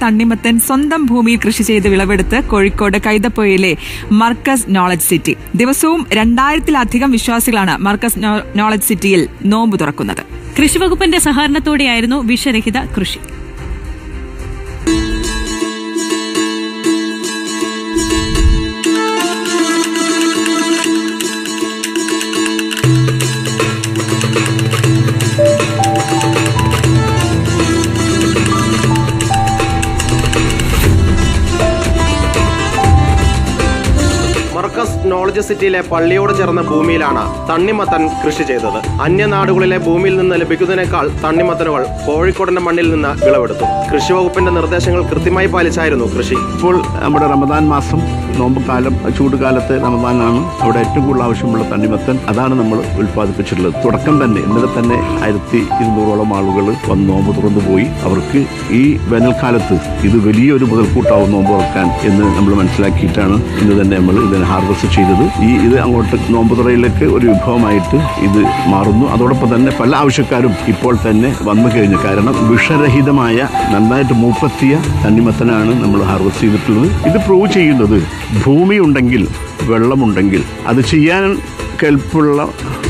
തണ്ണിമത്തൻ സ്വന്തം ഭൂമിയിൽ കൃഷി ചെയ്ത് വിളവെടുത്ത് കോഴിക്കോട് കൈതപ്പൊയിലെ മർക്കസ് നോളജ് സിറ്റി. ദിവസവും 2000-ലധികം വിശ്വാസികളാണ് മർക്കസ് നോളജ് സിറ്റിയിൽ നോമ്പ് തുറക്കുന്നത്. കൃഷിവകുപ്പിന്റെ സഹകരണത്തോടെയായിരുന്നു വിഷരഹിത കൃഷി. മർക്കസ് നോളജ് സിറ്റിയിലെ പള്ളിയോട് ചേർന്ന ഭൂമിയിലാണ് തണ്ണിമത്തൻ കൃഷി ചെയ്തത്. അന്യനാടുകളിലെ ഭൂമിയിൽ നിന്ന് ലഭിക്കുന്നതിനേക്കാൾ തണ്ണിമത്തനുകൾ കോഴിക്കോടിന്റെ മണ്ണിൽ നിന്ന് വിളവെടുത്തു. കൃഷി വകുപ്പിന്റെ നിർദ്ദേശങ്ങൾ കൃത്യമായി പാലിച്ചായിരുന്നു കൃഷി. ഇപ്പോൾ നമ്മുടെ റമദാൻ മാസം, നോമ്പ് കാലം, ചൂടുകാലത്ത് റമദാനാണ്. അവിടെ ഏറ്റവും കൂടുതൽ ആവശ്യമുള്ള തണ്ണിമത്തൻ അതാണ് നമ്മൾ ഉൽപ്പാദിപ്പിച്ചിട്ടുള്ളത്. തുടക്കം തന്നെ ഇന്നലെ തന്നെ 1200ഓളം ആളുകൾ വന്ന് നോമ്പ് തുറന്നു പോയി. അവർക്ക് ഈ വേനൽക്കാലത്ത് ഇത് വലിയൊരു മുതൽക്കൂട്ടാവും നോമ്പ് തുറക്കാൻ എന്ന് നമ്മൾ മനസ്സിലാക്കിയിട്ടാണ് ഇന്ന് തന്നെ നമ്മൾ ഇതിനെ ഹാർവെസ്റ്റ് ചെയ്തത്. ഇത് അങ്ങോട്ട് നോമ്പ് തുറയിലേക്ക് ഒരു വിഭവമായിട്ട് ഇത് മാറുന്നു. അതോടൊപ്പം തന്നെ പല ആവശ്യക്കാരും ഇപ്പോൾ തന്നെ വന്നു കഴിഞ്ഞു. കാരണം വിഷരഹിതമായ നന്നായിട്ട് മൂപ്പെത്തിയ തണ്ണിമത്തനാണ് നമ്മൾ ഹാർവെസ്റ്റ് ചെയ്തിട്ടുള്ളത്. ഇത് പ്രൂവ് ചെയ്യുന്നത് ഭൂമി ഉണ്ടെങ്കിൽ, വെള്ളമുണ്ടെങ്കിൽ, അത് ചെയ്യാൻ കെൽപ്പുള്ള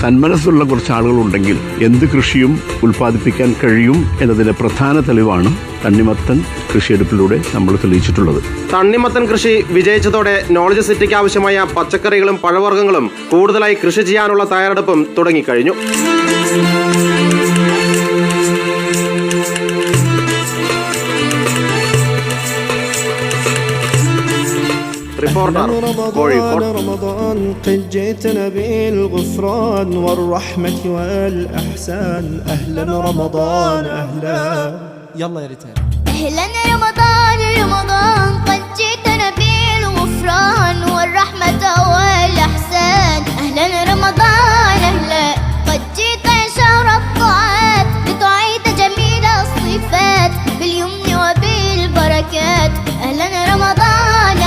സന്മനസ്സുള്ള കുറച്ച് ആളുകളുണ്ടെങ്കിൽ എന്ത് കൃഷിയും ഉൽപ്പാദിപ്പിക്കാൻ കഴിയും എന്നതിന്റെ പ്രധാന തെളിവാണ് തണ്ണിമത്തൻ കൃഷിയെടുപ്പിലൂടെ നമ്മൾ തെളിയിച്ചിട്ടുള്ളത്. തണ്ണിമത്തൻ കൃഷി വിജയിച്ചതോടെ നോളജ് സിറ്റിക്ക് ആവശ്യമായ പച്ചക്കറികളും പഴവർഗ്ഗങ്ങളും കൂടുതലായി കൃഷി ചെയ്യാനുള്ള തയ്യാറെടുപ്പും തുടങ്ങിക്കഴിഞ്ഞു. رمضان قد جئتنا بالغفران والرحمة والإحسان. أهلا رمضان أهلا. يلا يا ريتان. أهلا رمضان قد جئتنا بالغفران والرحمة والإحسان. أهلا رمضان أهلا قد جئت يا شهر الطاعات لتعيد جميل الصفات باليمن وبالبركات. أهلا رمضان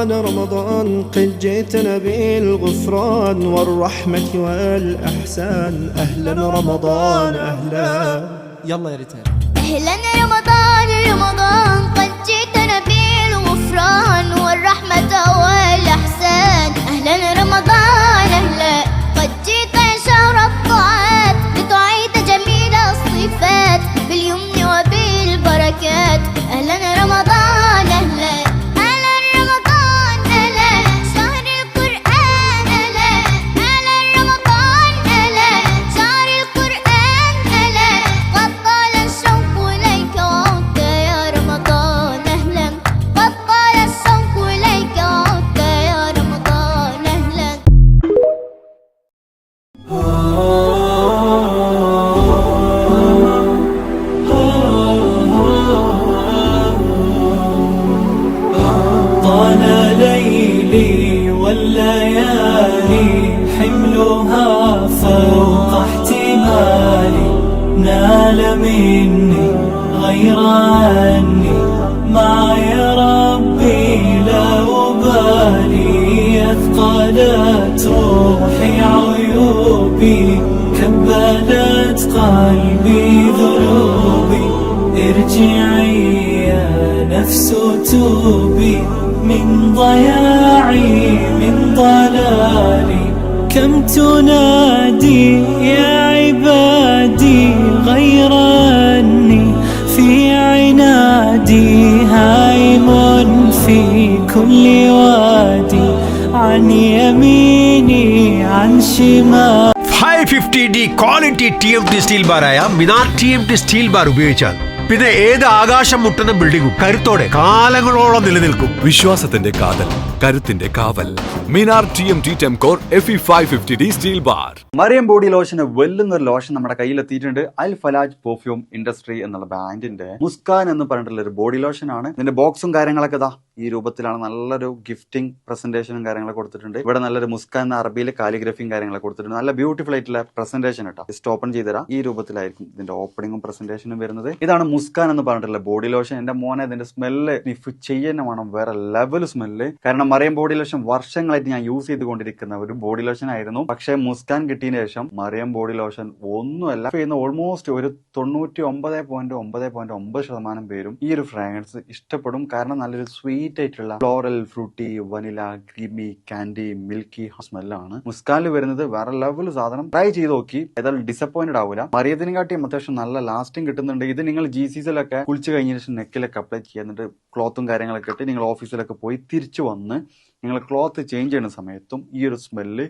أهلا رمضان قد جئتنا بالغفران والرحمة والإحسان. أهلا رمضان أهلا. يلا يا ريتان. أهلا رمضان قد جئتنا بالغفران والرحمة والإحسان. أهلا رمضان أهلا قد جئت يا شهر الطاعات لتعيد جميل الصفات باليمن وبالبركات. أهلا رمضان أهلا والليالي حملها فوق احتمالي. نال مني غير عني معي ربي لا أبالي. أثقلت روحي عيوبي كبلت قلبي ذنوبي. ارجعي يا نفس توبي من ضياعي من ضلالي. كم تنادي يا عبادي غير أني في عنادي هائم في كل وادي عن يميني عن شمالي. 550D ക്വാളിറ്റി TMT സ്റ്റീൽ ബാറായ മിനാർ TMT സ്റ്റീൽ ബാർ ഉപയോഗിച്ചാൽ പിന്നെ ഏത് ആകാശം മുട്ടുന്ന ബിൽഡിംഗും കരുത്തോടെ കാലങ്ങളോളം നിലനിൽക്കും. വിശ്വാസത്തിന്റെ കാതൽ കരുത്തിന്റെ കാവൽ. Minar TMT Temcor FE 550D steel bar. Mariyam body ലോഷന് വെല്ലുന്ന ഒരു ലോഷൻ നമ്മുടെ കയ്യിലെത്തിയിട്ടുണ്ട്. അൽ ഫലാജ് പെർഫ്യൂം ഇൻഡസ്ട്രി എന്നുള്ള ബ്രാൻഡിന്റെ മുസ്കാൻ എന്ന് പറഞ്ഞിട്ടുള്ള ഒരു ബോഡി ലോഷൻ ആണ്. ഇതിന്റെ ബോക്സും കാര്യങ്ങളൊക്കെ ഇതാ ഈ രൂപത്തിലാണ്. നല്ലൊരു ഗിഫ്റ്റിംഗ് പ്രസന്റേഷനും കാര്യങ്ങളൊക്കെ കൊടുത്തിട്ടുണ്ട്. ഇവിടെ നല്ലൊരു മുസ്കാൻ എന്ന അറബിയിൽ കാലിഗ്രഫിയും കാര്യങ്ങളൊക്കെ കൊടുത്തിട്ടുണ്ട്. നല്ല ബ്യൂട്ടിഫുൾ ആയിട്ടുള്ള പ്രസന്റേഷൻ കേട്ടോ. ജസ്റ്റ് ഓപ്പൺ ചെയ്തുതരാം. ഈ രൂപത്തിലായിരിക്കും ഇതിന്റെ ഓപ്പണിംഗും പ്രസന്റേഷനും വരുന്നത്. ഇതാണ് മുസ്കാൻ എന്ന് പറഞ്ഞിട്ടുള്ള ബോഡി ലോഷൻ. എന്റെ മോനെ ഇതിന്റെ സ്മെല്ല് സ്നിഫ് ചെയ്യുന്ന വേണം, വേറെ ലെവൽ സ്മെല്ല്. കാരണം മറിയം ബോഡി ലോഷൻ വർഷങ്ങളായിട്ട് ഞാൻ യൂസ് ചെയ്തുകൊണ്ടിരിക്കുന്ന ഒരു ബോഡി ലോഷൻ ആയിരുന്നു. പക്ഷേ മുസ്കാൻ കിട്ടിയതിനു ശേഷം മറിയം ബോഡി ലോഷൻ ഒന്നുമല്ല ചെയ്യുന്ന ഓൾമോസ്റ്റ് ഒരു 99.9% പേരും ഈ ഒരു ഫ്രാഗ്രൻസ് ഇഷ്ടപ്പെടും. കാരണം നല്ലൊരു സ്വീറ്റ് ആയിട്ടുള്ള floral, fruity, vanilla, creamy, candy, milky സ്മെല്ലാണ് മുസ്കാനിൽ വരുന്നത്. വേറെ ലെവൽ സാധനം. ട്രൈ ചെയ്ത് നോക്കി, ഏതായാലും ഡിസപ്പോയിന്റഡ് ആവില്ല. മറിയത്തിനെക്കാട്ടിയും അത്യാവശ്യം നല്ല ലാസ്റ്റിംഗ് കിട്ടുന്നുണ്ട്. ഇത് നിങ്ങൾ GCCയിലൊക്കെ കുളിച്ച് കഴിഞ്ഞ ശേഷം നെക്കിലൊക്കെ അപ്ലൈ ചെയ്യുക. എന്നിട്ട് ക്ലോത്തും കാര്യങ്ങളൊക്കെ ഇട്ട് നിങ്ങൾ ഓഫീസിലൊക്കെ പോയി തിരിച്ചു വന്ന് നിങ്ങൾ ക്ലോത്ത് ചേഞ്ച് ചെയ്യുന്ന സമയത്തും ഈ ഒരു സ്മെല്ല്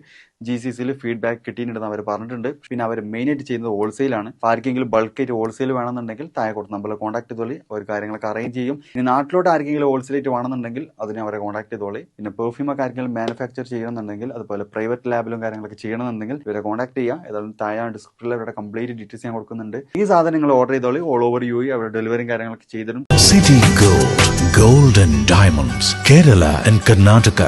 GCCയിൽ ഫീഡ്ബാക്ക് കിട്ടിയിട്ടുണ്ടെന്ന് അവർ പറഞ്ഞിട്ടുണ്ട്. പിന്നെ അവർ മെയിനായിട്ട് ചെയ്യുന്നത് ഹോൾസെയിലാണ്. ആർക്കെങ്കിലും ബൾക്കായിട്ട് ഹോൾസെയിൽ വേണമെന്നുണ്ടെങ്കിൽ താഴെ കൊടുത്ത് നമ്മൾ കോൺടാക്ട് ചെയ്തോളി. അവർ കാര്യങ്ങളൊക്കെ അറേഞ്ച് ചെയ്യും. ഇനി നാട്ടിലോട്ട് ആർക്കെങ്കിലും ഹോൾസെയിലായിട്ട് വേണമെന്നുണ്ടെങ്കിൽ അതിനെ അവരെ കോൺടാക്ട് ചെയ്തോളി. പിന്നെ പെർഫ്യൂമൊക്കെ ആർക്കെങ്കിലും മാനുഫാക്ചർ ചെയ്യണമെന്നുണ്ടെങ്കിൽ അതുപോലെ പ്രൈവറ്റ് ലാബിലും കാര്യങ്ങളൊക്കെ ചെയ്യണമെന്നുണ്ടെങ്കിൽ ഇവരെ കോൺടാക്ട് ചെയ്യുക. ഏതായാലും താഴെ ഡിസ്ക്രിപ്ഷനിൽ അവരുടെ കംപ്ലീറ്റ് ഡീറ്റെയിൽസ് ഞാൻ കൊടുക്കുന്നുണ്ട്. ഈ സാധനം നിങ്ങൾ ഓർഡർ ചെയ്തോളി. ഓൾ ഓവർ UAE അവരുടെ ഡെലിവറിയും കാര്യങ്ങളൊക്കെ ചെയ്തിടും. City Gold, Gold and Diamonds, Kerala and Karnataka.